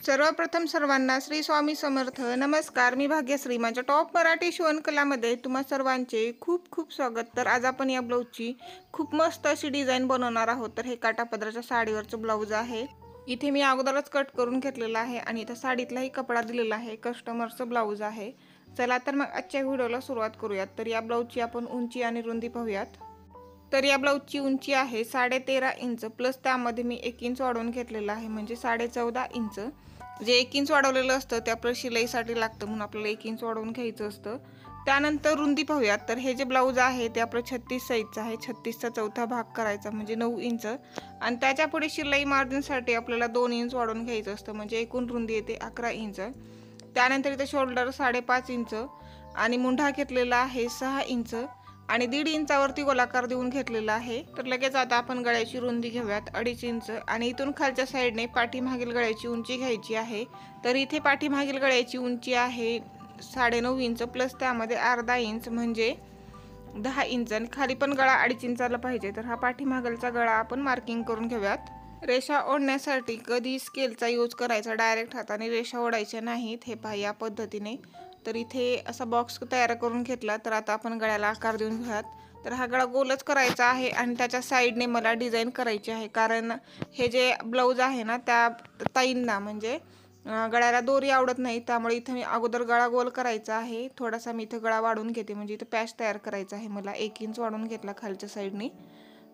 सर्वप्रथम सर्वांना श्री स्वामी समर्थ. नमस्कार, मी भाग्यश्री. माझ्या टॉप मराठी शिवणकलामध्ये तुम्हा सर्वांचे खूप खूप स्वागत. तर आज आपण या ब्लाऊजची खूप मस्त अशी डिझाईन बनवणार आहोत. तर हे काठापदराच्या साडीवरचं ब्लाऊज आहे. इथे मी अगोदरच कट करून घेतलेला आहे आणि इथं साडीतलाही कपडा दिलेला आहे. कस्टमरचं ब्लाऊज आहे. चला तर मग आजच्या व्हिडिओला सुरुवात करूयात. तर या ब्लाऊजची आपण उंची आणि रुंदी पाहूयात. तर या ब्लाऊजची उंची आहे 13.5 इंच प्लस त्यामध्ये मी 1 इंच वाढवून घेतलेला आहे, म्हणजे 14.5 इंच. जे 1 इंच वाढवलेलं असतं त्या आपलं शिलाईसाठी लागतं, म्हणून आपल्याला 1 इंच वाढवून घ्यायचं असतं. त्यानंतर रुंदी पाहूयात. तर हे जे ब्लाऊज आहे ते आपलं 36 साईजचं आहे. 36चा चौथा भाग करायचा म्हणजे 9 इंच, आणि त्याच्या पुढे शिलाई मार्जिनसाठी आपल्याला 2 इंच वाढवून घ्यायचं असतं, म्हणजे एकूण रुंदी येते 11 इंच. त्यानंतर इथे शोल्डर 5.5 इंच आणि मुंढा घेतलेला आहे 6 इंच आणि 1.5 इंचावरती गोलाकार देऊन घेतलेला आहे. तर लगेच आता आपण गळ्याची रुंदी घेऊयात 2.5 इंच आणि इथून खालच्या साईडने पाठीमागील गळ्याची उंची घ्यायची आहे. तर इथे पाठीमागील गळ्याची उंची आहे 9.5 इंच प्लस त्यामध्ये अर्धा इंच म्हणजे 10 इंच, आणि खाली पण गळा 2.5 इंचाला पाहिजे. तर हा पाठीमागलचा गळा आपण मार्किंग करून घेऊयात. रेषा ओढण्यासाठी कधी स्केलचा यूज करायचा, डायरेक्ट हाताने रेषा ओढायच्या नाहीत. हे पहा या पद्धतीने. तर इथे असा बॉक्स तयार करून घेतला. तर आता आपण गळ्याला आकार देऊन घेऊयात. तर हा गळा गोलच करायचा आहे आणि त्याच्या साईडने मला डिझाईन करायची आहे, कारण हे जे ब्लाऊज आहे ना त्या ताईंना म्हणजे गळ्याला दोरी आवडत नाही, त्यामुळे इथं मी अगोदर गळा गोल करायचा आहे. थोडासा मी इथं गळा वाढवून घेते, म्हणजे इथं पॅच तयार करायचा आहे मला. 1 इंच वाढवून घेतला खालच्या साईडने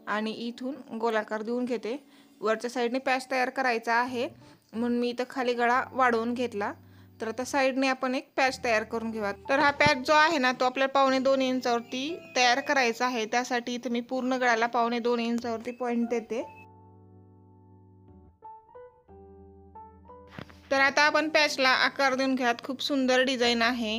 आणि इथून गोलाकार देऊन घेते. वरच्या साईडने पॅच तयार करायचा आहे म्हणून मी इथं खाली गळा वाढवून घेतला. तर आता साईडने आपण एक पॅच तयार करून घेऊयात. तर हा पॅच जो आहे ना तो आपल्याला 2.25 इंचावरती तयार करायचा आहे. त्यासाठी इथे मी पूर्ण गळ्याला 2.25 इंचावरती पॉईंट देते. तर आता आपण पॅचला आकार देऊन घेऊयात. खूप सुंदर डिझाईन आहे.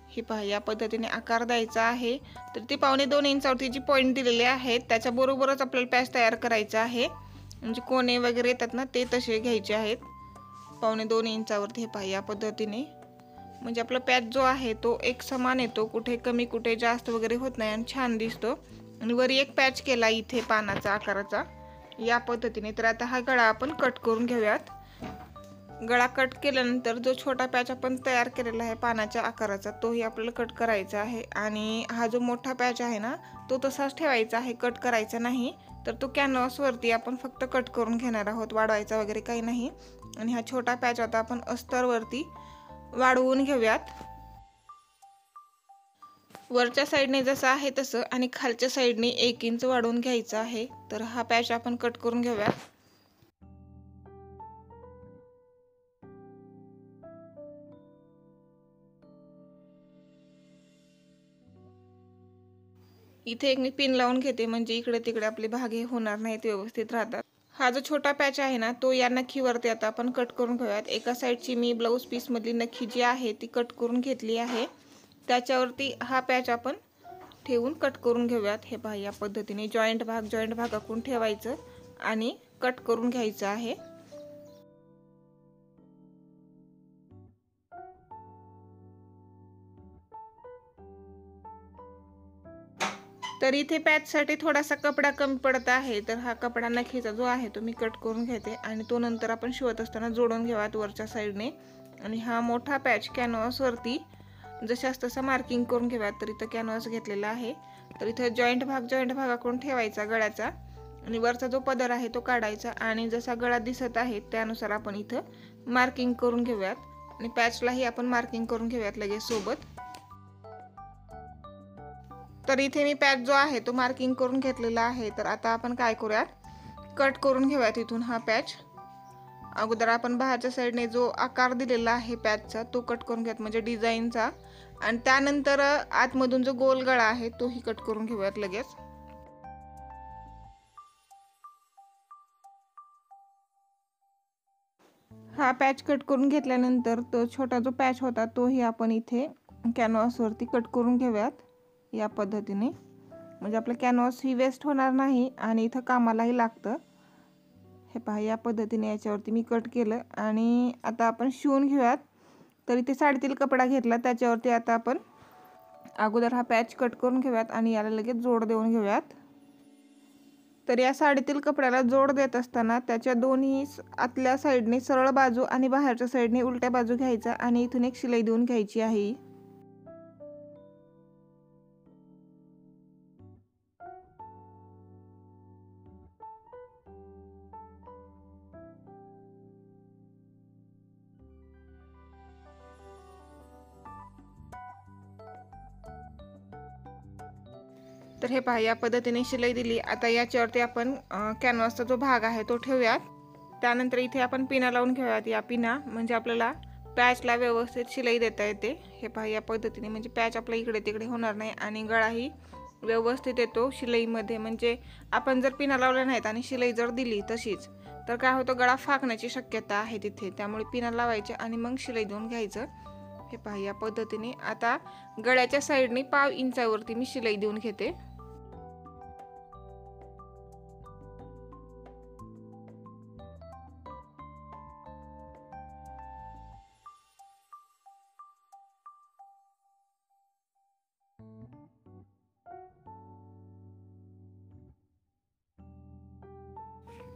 ही पहा या पद्धतीने आकार द्यायचा आहे. तर ती 2.25 इंचावरती जी पॉईंट दिलेले आहेत त्याच्याबरोबरच आपल्याला पॅच तयार करायचा आहे, म्हणजे कोणे वगैरे येतात ना ते तसे घ्यायचे आहेत. 2.25 इंचावरती हे पहा या पद्धतीने, म्हणजे आपला पॅच जो आहे तो एक समान येतो, कुठे कमी कुठे जास्त वगैरे होत नाही आणि छान दिसतो. आणि वरी एक पॅच केला इथे पानाचा आकाराचा या पद्धतीने. तर आता हा गळा आपण कट करून घेऊयात. गळा कट केल्यानंतर जो छोटा पॅच आपण तयार केलेला आहे पानाच्या आकाराचा तोही आपल्याला कट करायचा आहे, आणि हा जो मोठा पॅच आहे ना तो तसाच ठेवायचा आहे, कट करायचा नाही. तर तो कॅनव्हासवरती आपण फक्त कट करून घेणार आहोत, वाढवायचा वगैरे काही नाही. आणि हा छोटा पॅच आता आपण अस्तरवरती वाढवून घेऊयात. वरच्या साईडने जसं आहे तसं आणि खालच्या साईडने 1 इंच वाढवून घ्यायचा आहे. तर हा पॅच आपण कट करून घेऊयात. इथे एक मी पिन लावून घेते, म्हणजे इकडे तिकडे आपले भागे होणार नाहीत, व्यवस्थित राहतात. हा जो छोटा पॅच आहे ना तो या नखीवरती आता आपण कट करून घेऊयात. एका साईडची मी ब्लाऊज पीस मधली नखी जी आहे ती कट करून घेतली आहे. त्याच्यावरती हा पॅच आपण ठेवून कट करून घेऊयात. हे पहा या पद्धतीने जॉईंट भाग आखून ठेवायचं आणि कट करून घ्यायचं आहे. तर इथे पॅचसाठी थोडासा कपडा कमी पडत आहे, तर हा कपडा नखीचा जो आहे तो मी कट करून घेते आणि तो नंतर आपण शिवत असताना जोडून घ्यावात वरच्या साईडने. आणि हा मोठा पॅच कॅनव्हासवरती जशास तसा मार्किंग करून घ्याव्यात. तर इथं कॅनव्हास घेतलेला आहे. तर इथं जॉईंट भाग आखून ठेवायचा गळ्याचा, आणि वरचा जो पदर आहे तो काढायचा, आणि जसा गळा दिसत आहे त्यानुसार आपण इथं मार्किंग करून घेऊयात. आणि पॅचलाही आपण मार्किंग करून घेऊयात लगेच सोबत. तर इथे मी पॅच जो आहे तो मार्किंग करून घेतलेला आहे. तर आता आपण काय करूयात, कट करून घेऊयात इथून हा पॅच. अगोदर आपण बाहेरच्या साईडने जो आकार दिलेला आहे पॅचचा तो कट करून घेऊयात, म्हणजे डिझाईनचा. आणि त्यानंतर आतमधून जो गोल गळा आहे तोही कट करून घेऊयात लगेच. हा पॅच कट करून घेतल्यानंतर तो छोटा जो पॅच होता तोही आपण इथे कॅनव्हासवरती कट करून घेऊयात या पद्धतीने, म्हणजे आपलं कॅनव्हास ही वेस्ट होणार नाही आणि इथं कामालाही लागतं. हे पहा या पद्धतीने याच्यावरती मी कट केलं आणि आता आपण शिवून घेऊयात. तर इथे साडीतील कपडा घेतला, त्याच्यावरती आता आपण अगोदर हा पॅच कट करून घेऊयात आणि याला लगेच जोड देऊन घेऊयात. तर या साडीतील कपड्याला जोड देत असताना त्याच्या दोन्ही आतल्या साईडने सरळ बाजू आणि बाहेरच्या साईडने उलट्या बाजू घ्यायचा आणि इथून एक शिलाई देऊन घ्यायची आहे। तर हे पहा या पद्धतीने शिलाई दिली। आता याच्यावरती आपण कॅनव्हासचा जो भाग आहे तो ठेवूयात। त्यानंतर इथे आपण पिना लावून घेऊयात। या पिना म्हणजे आपल्याला पॅचला व्यवस्थित शिलाई देता येते। हे पहा या पद्धतीने म्हणजे पॅच आपला इकडे तिकडे होणार नाही आणि गळाही व्यवस्थित येतो शिलाईमध्ये। म्हणजे आपण जर पिना लावल्या नाहीत आणि शिलाई जर दिली तशीच तर काय होतं, गळा फाकण्याची शक्यता आहे तिथे। त्यामुळे पिना लावायचे आणि मग शिलाई देऊन घ्यायचं। हे पहा या पद्धतीने। आता गळ्याच्या साईडने 1/2 इंचावरती मी शिलाई देऊन घेते।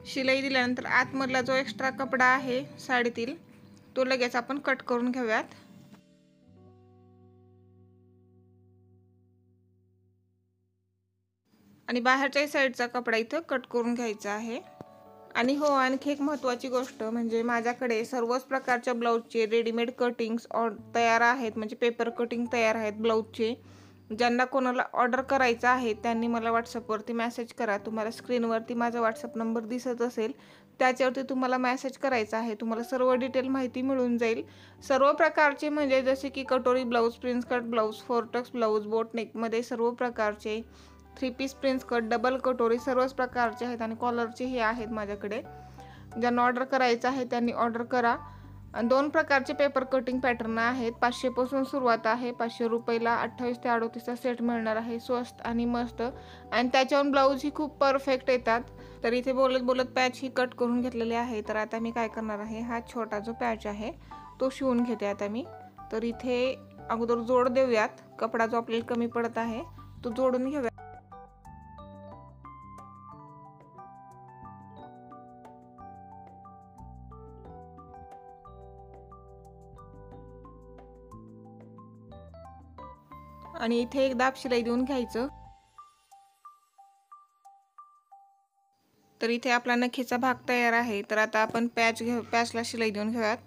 शिलाई दिल्यानंतर आतमधला जो एक्स्ट्रा कपडा आहे साडीतील तो लगेच आपण कट करून घेऊयात। आणि बाहेरच्या साईडचा कपडा इथं कट करून घ्यायचा आहे। आणि हो, आणखी एक महत्त्वाची गोष्ट म्हणजे माझ्याकडे सर्वच प्रकारच्या ब्लाऊजचे रेडीमेड कटिंग्स तयार आहेत। म्हणजे पेपर कटिंग तयार आहेत ब्लाऊजचे। ज्यांना कोणाला ऑर्डर करायचं आहे त्यांनी मला व्हॉट्सअपवरती मेसेज करा। तुम्हाला स्क्रीनवरती माझा व्हॉट्सअप नंबर दिसत असेल, त्याच्यावरती तुम्हाला मेसेज करायचा आहे। तुम्हाला सर्व डिटेल माहिती मिळून जाईल। सर्व प्रकारचे म्हणजे जसे की कटोरी blouse, prince cut blouse, four tucks blouse, boat नेकमध्ये सर्व प्रकारचे, 3 पीस प्रिन्स कट, डबल कटोरी सर्वच प्रकारचे आहेत आणि कॉलरचेही आहेत माझ्याकडे। ज्यांना ऑर्डर करायचं आहे त्यांनी ऑर्डर करा। 2 प्रकारचे पेपर कटिंग पॅटर्न आहेत। 500 पासून सुरुवात आहे। 500 रुपयाला 28 ते 38चा सेट मिळणार आहे, स्वस्त आणि मस्त। आणि त्याच्यावर ब्लाऊज ही खूप परफेक्ट येतात। तर इथे बोलत बोलत पॅच ही कट करून घेतलेली आहे। तर आता मी काय करणार आहे, हा छोटा जो पॅच आहे तो शिवून घेते आता मी। तर इथे अगोदर जोड देऊयात। कपडा जो आपल्याला कमी पडत आहे तो जोडून घेऊया। आणि इथे एक दाब शिलाई देऊन घ्यायचं। तर इथे आपला नखीचा भाग तयार आहे। तर आता आपण पॅचला शिलाई देऊन घेऊयात।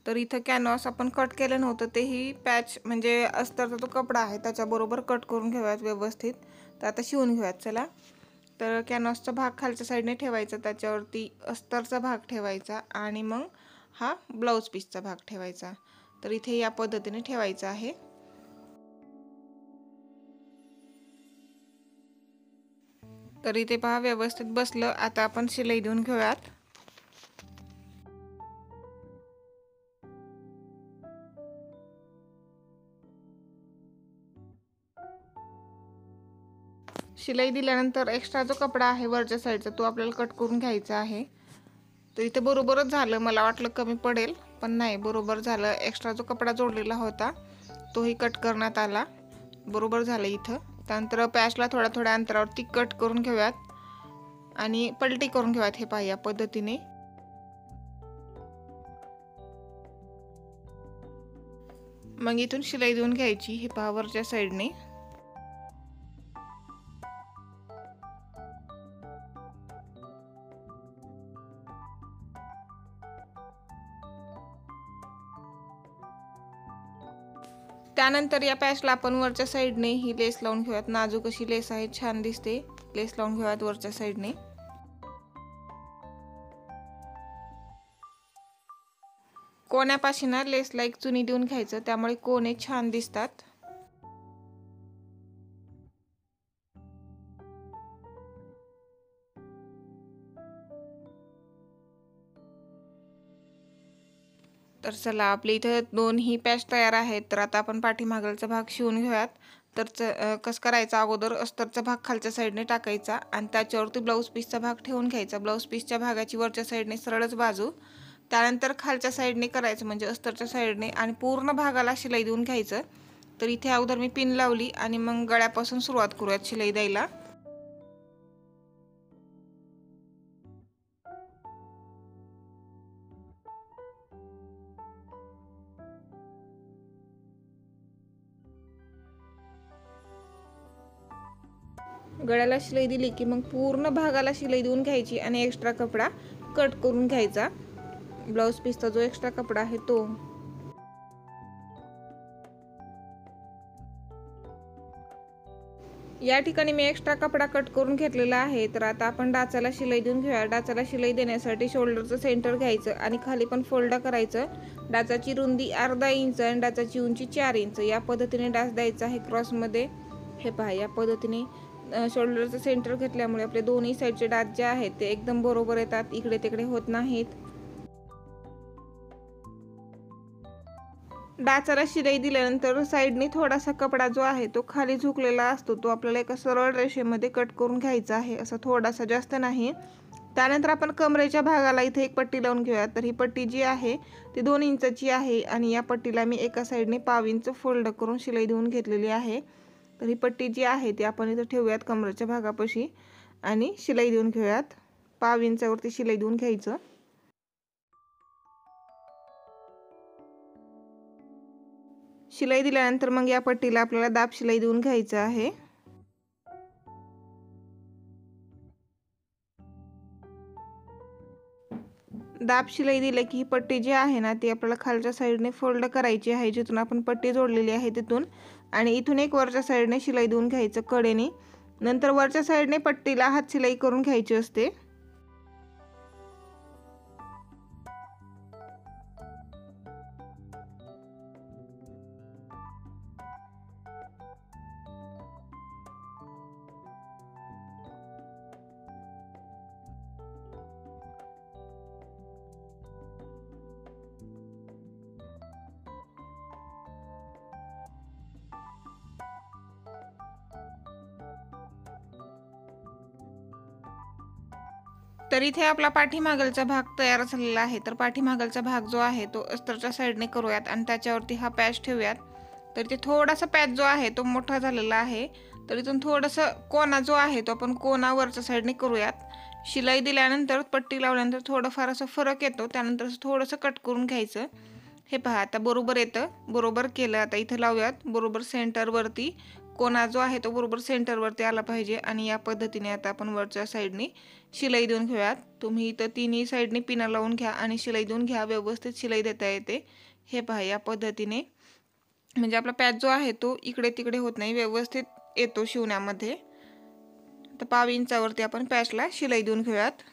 तर इथं कॅनव्हास आपण कट केलं नव्हतं, तेही पॅच म्हणजे अस्तरचा जो कपडा आहे त्याच्याबरोबर कट करून घेऊयात व्यवस्थित। तर आता शिवून घेऊयात चला। तर कॅनव्हासचा भाग खालच्या साईडने ठेवायचा, त्याच्यावरती अस्तरचा भाग ठेवायचा आणि मग हा ब्लाऊज पीसचा भाग ठेवायचा। तर इथे या पद्धतीने ठेवायचा आहे। तर इथे पहा व्यवस्थित बसलं। आता आपण शिलाई देऊन घेऊयात। शिलाई दिल्यानंतर एक्स्ट्रा जो कपडा आहे वरच्या साईडचा तो आपल्याला कट करून घ्यायचा आहे। तर इथे बरोबरच झालं, मला वाटलं कमी पडेल पण नाही, बरोबर झालं। एक्स्ट्रा जो कपडा जोडलेला होता तोही कट करण्यात आला, बरोबर झालं इथं। त्यानंतर पॅचला थोड्या थोड्या अंतरावरती कट करून घेऊयात आणि पलटी करून घेऊयात। हे पहा या पद्धतीने। मग इथून शिलाई देऊन घ्यायची। हे पहा वरच्या साईडने। त्यानंतर या पॅचला आपण वरच्या साईडने ही लेस लावून घेऊयात। नाजूक अशी लेस आहे, छान दिसते। लेस लावून घेऊयात वरच्या साईडने। कोण्यापाशी ना लेसला एक चुनी देऊन घ्यायचं, त्यामुळे कोणे छान दिसतात। तर चला, आपले इथे 2ही पॅच तयार आहेत। तर आता आपण पाठीमागचा भाग शिवून घेऊयात। तर कसं करायचं, अगोदर अस्तरचा भाग खालच्या साईडने टाकायचा आणि त्याच्यावरती ब्लाऊज पीसचा भाग ठेवून घ्यायचा। ब्लाऊज पीसच्या भागाची वरच्या साईडने सरळच बाजू, त्यानंतर खालच्या साईडने करायचं म्हणजे अस्तरच्या साईडने आणि पूर्ण भागाला शिलाई देऊन घ्यायचं। तर इथे अगोदर मी पिन लावली आणि मग गळ्यापासून सुरुवात करूयात शिलाई द्यायला। गळ्याला शिलाई दिली की मग पूर्ण भागाला शिलाई देऊन घ्यायची आणि एक्स्ट्रा कपडा कट करून घ्यायचा. ब्लाऊज पीसचा जो एक्स्ट्रा कपडा आहे तो. या ठिकाणी मी एक्स्ट्रा कपडा कट करून घेतलेला आहे. तर आता आपण डाचाला शिलाई देऊन घेऊया. डाचाला शिलाई देण्यासाठी शोल्डरचं सेंटर घ्यायचं आणि खाली पण फोल्ड करायचं. डाचाची रुंदी अर्धा इंच आणि डाचाची उंची 4 इंच या पद्धतीने डाच द्यायचा आहे क्रॉसमध्ये. हे पहा, या पद्धतीने शोल्डरचं सेंटर घेतल्यामुळे आपले दोन्ही साईडचे डाच जे आहेत ते एकदम बरोबर येतात, इकडे तिकडे होत नाहीत. डाचाला शिलाई दिल्यानंतर साईडने थोडासा कपडा जो आहे तो खाली झुकलेला असतो, तो आपल्याला एका सरळ रेषेमध्ये कट करून घ्यायचा आहे, असं थोडासा, जास्त नाही. त्यानंतर आपण कमरेच्या भागाला इथे एक पट्टी लावून घेऊया. तर ही पट्टी जी आहे ती 2 इंचाची आहे आणि या पट्टीला मी एका साईडने पाव इंच फोल्ड करून शिलाई देऊन घेतलेली आहे. तर ही पट्टी जी आहे ती आपण इथं ठेवूयात कमरेच्या भागापाशी आणि शिलाई देऊन घेऊयात. पाव इंचावरती शिलाई देऊन घ्यायचं. शिलाई दिल्यानंतर मग या पट्टीला आपल्याला दाब शिलाई देऊन घ्यायचं आहे. दाब शिलाई दिले की ही पट्टी जी आहे ना ती आपल्याला खालच्या साईडने फोल्ड करायची आहे, जिथून आपण पट्टी जोडलेली आहे तिथून, आणि इथून एक वरच्या साईडने शिलाई देऊन घ्यायचं कडेने. नंतर वरच्या साईडने पट्टीला हात शिलाई करून घ्यायची असते. तर इथे आपला पाठीमागलचा भाग तयार झालेला आहे. तर पाठीमागलचा भाग जो आहे तो अस्तरच्या साईडने करूयात आणि त्याच्यावरती हा पॅच ठेवूयात. तर इथे थोडासा पॅच जो आहे तो मोठा झालेला आहे. तर इथून थोडंसं कोना जो आहे तो आपण कोनावरच्या साईडने करूयात. शिलाई दिल्यानंतर पट्टी लावल्यानंतर थोडंफार असं फरक येतो, त्यानंतर थोडंसं कट करून घ्यायचं. हे पहा, आता बरोबर येतं, बरोबर केलं. आता इथं लावूयात बरोबर सेंटरवरती. कोना जो आहे तो बरोबर सेंटरवरती आला पाहिजे आणि या पद्धतीने आता आपण वरच्या साईडने शिलाई देऊन घेऊयात. तुम्ही इथं तिन्ही साईडने पिना लावून घ्या आणि शिलाई देऊन घ्या, व्यवस्थित शिलाई देता येते. हे पहा, या पद्धतीने म्हणजे आपला पॅच जो आहे तो इकडे तिकडे होत नाही, व्यवस्थित येतो शिवण्यामध्ये. तर पाव इंचावरती आपण पॅचला शिलाई देऊन घेऊयात.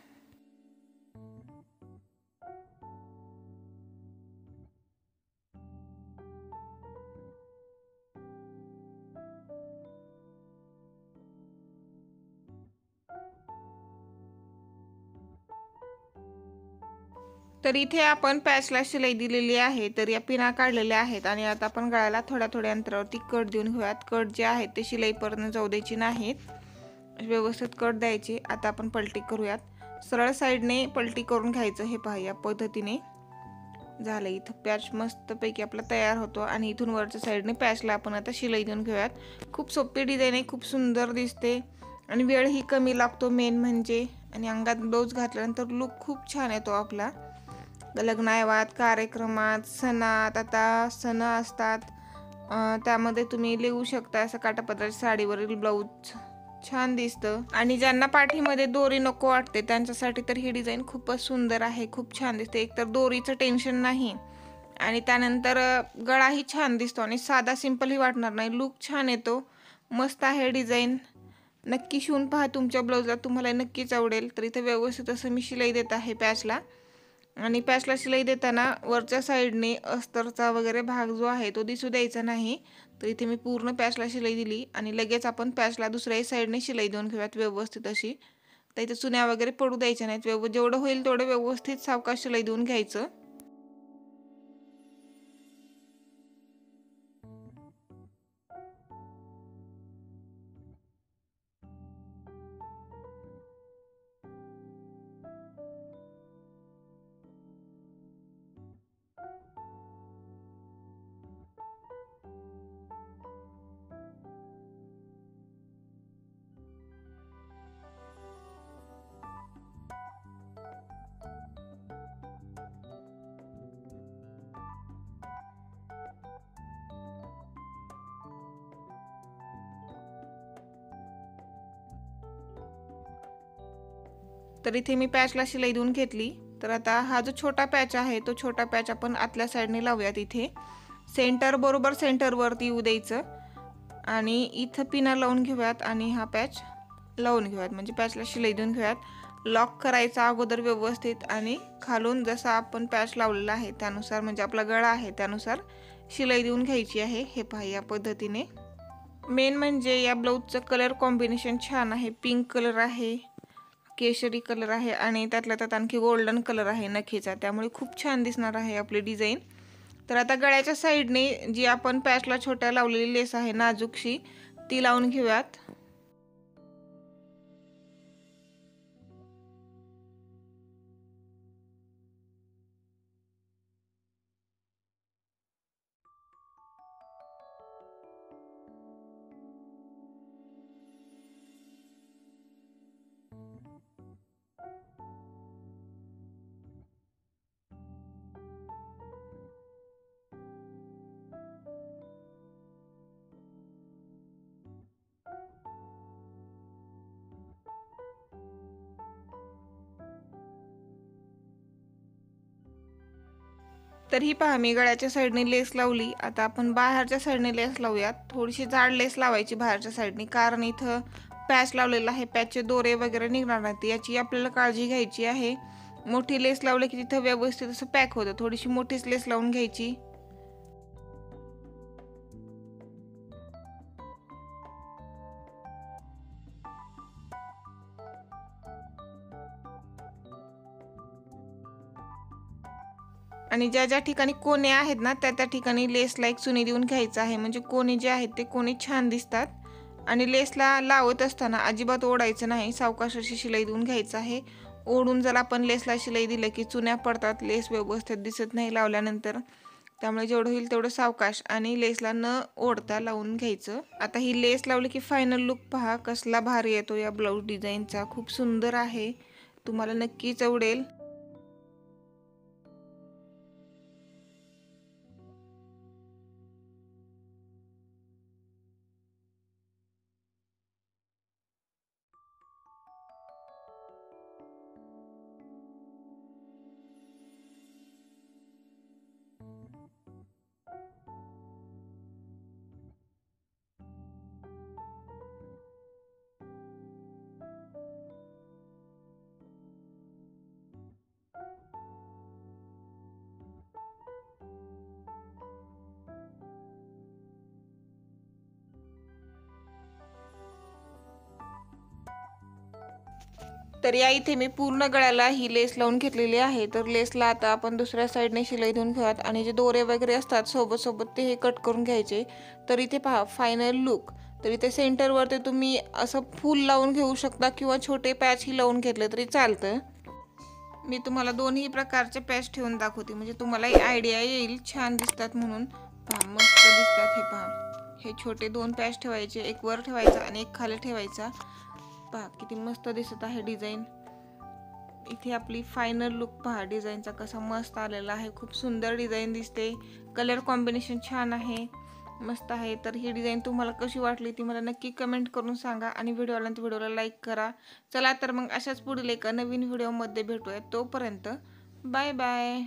तर इथे आपण पॅचला शिलाई दिलेली आहे. तर या पिना काढलेल्या आहेत आणि आता आपण गळ्याला थोड्या थोड्या अंतरावरती कट देऊन घेऊयात. कट जे आहेत ते शिलाईपर्यंत जाऊ द्यायची नाहीत, व्यवस्थित कट द्यायची. आता आपण पलटी करूयात. सरळ साईडने पलटी करून घ्यायचं. हे पहा, या पद्धतीने झालं. इथं पॅच मस्तपैकी आपला तयार होतो आणि इथून वरच्या साईडने पॅचला आपण आता शिलाई देऊन घेऊयात. खूप सोपी डिझाईन आहे, खूप सुंदर दिसते आणि वेळही कमी लागतो मेन म्हणजे. आणि अंगात ब्लाऊज घातल्यानंतर लुक खूप छान येतो आपला. लग्नात, कार्यक्रमात, सणात, आता सण असतात त्यामध्ये तुम्ही लिहू शकता. असं काठापदराच्या साडीवरील ब्लाऊज छान दिसतं. आणि ज्यांना पाठीमध्ये दोरी नको वाटते त्यांच्यासाठी तर ही डिझाईन खूपच सुंदर आहे, खूप छान दिसते. एकतर दोरीचं टेन्शन नाही आणि त्यानंतर गळाही छान दिसतो आणि साधा सिंपलही वाटणार नाही, लुक छान येतो. मस्त आहे डिझाईन. नक्की शिवून पहा, तुमच्या ब्लाऊजला तुम्हाला नक्कीच आवडेल. तर इथे व्यवस्थित असं मी शिलाई देत आहे पॅचला. आणि पॅचला शिलाई देताना वरच्या साईडने अस्तरचा वगैरे भाग जो आहे तो दिसू द्यायचा नाही. तर इथे मी पूर्ण पॅचला शिलाई दिली आणि लगेच आपण पॅचला दुसऱ्याही साईडने शिलाई देऊन घेऊयात व्यवस्थित अशी. तर इथे चुन्या वगैरे पडू द्यायच्या नाहीत. जेवढं होईल तेवढं व्यवस्थित सावकाश शिलाई देऊन घ्यायचं. तर इथे मी पॅचला शिलाई देऊन घेतली। तर आता हा जो छोटा पॅच आहे तो छोटा पॅच आपण आतल्या साईडने लावूयात। इथे सेंटर बरोबर सेंटरवरती येऊ द्यायचं आणि इथं पिना लावून घेऊयात आणि हा पॅच लावून घेऊयात, म्हणजे पॅचला शिलाई देऊन घेऊयात। लॉक करायचा अगोदर व्यवस्थित आणि खालून जसा आपण पॅच लावलेला आहे त्यानुसार, म्हणजे आपला गळा आहे त्यानुसार शिलाई देऊन घ्यायची आहे। हे पहा या पद्धतीने। मेन म्हणजे या ब्लाऊजचं कलर कॉम्बिनेशन छान आहे। पिंक कलर आहे, केशरी कलर आहे आणि त्यातल्या त्यात आणखी गोल्डन कलर आहे नखीचा, त्यामुळे खूप छान दिसणार आहे आपली डिझाईन। तर आता गळ्याच्या साईडने जी आपण पॅचला छोट्या लावलेली लेस आहे नाजूकशी, ती लावून घेऊयात। तर ही पहा मी गळ्याच्या साईडने लेस लावली। आता आपण बाहेरच्या साईडने लेस लावूयात। थोडीशी जाड लेस लावायची बाहेरच्या साईडने, कारण इथं पॅच लावलेला आहे, पॅचचे दोरे वगैरे निघणार नाहीत, याची आपल्याला काळजी घ्यायची आहे। मोठी लेस लावली की तिथं व्यवस्थित असं पॅक होतं, थोडीशी मोठीच लेस लावून घ्यायची। आणि ज्या ज्या ठिकाणी कोणे आहेत ना त्या त्या ठिकाणी लेसला एक चुनी देऊन घ्यायचं आहे, म्हणजे कोणे जे आहेत ते कोणे छान दिसतात। आणि लेसला लावत असताना अजिबात ओढायचं नाही, सावकाश अशी शिलाई देऊन घ्यायचं आहे। ओढून जर आपण लेसला शिलाई दिलं की चुन्या पडतात, लेस व्यवस्थित दिसत नाही लावल्यानंतर, त्यामुळे जेवढं होईल तेवढं सावकाश आणि लेसला न ओढता लावून घ्यायचं। आता ही लेस लावली की फायनल लुक पहा कसला भारी येतो या ब्लाऊज डिझाईनचा, खूप सुंदर आहे, तुम्हाला नक्कीच आवडेल। तर या इथे मी पूर्ण गळ्याला ही लेस लावून घेतलेली आहे। तर लेसला आता आपण दुसऱ्या साईडने शिलाई देऊन घेऊयात आणि जे दोरे वगैरे असतात सोबत सोबत ते हे कट करून घ्यायचे। तर इथे पहा फायनल लुक। तर इथे सेंटरवरती तुम्ही असं फूल लावून घेऊ शकता किंवा छोटे पॅचही लावून घेतले तरी चालतं। मी तुम्हाला दोन्ही प्रकारचे पॅच ठेवून दाखवते, म्हणजे तुम्हाला आयडिया येईल छान दिसतात म्हणून। पहा मस्त दिसतात, हे पहा हे छोटे दोन पॅच ठेवायचे, एक वर ठेवायचा आणि एक खाली ठेवायचा। पहा किती मस्त दिसत आहे डिझाईन। इथे आपली फायनल लुक पहा डिझाईनचा कसा मस्त आलेला आहे, खूप सुंदर डिझाईन दिसते, कलर कॉम्बिनेशन छान आहे, मस्त आहे। तर ही डिझाईन तुम्हाला कशी वाटली ती मला नक्की कमेंट करून सांगा आणि व्हिडिओला लाईक करा। चला तर मग अशाच पुढील एका नवीन व्हिडिओमध्ये भेटूया, तोपर्यंत बाय बाय।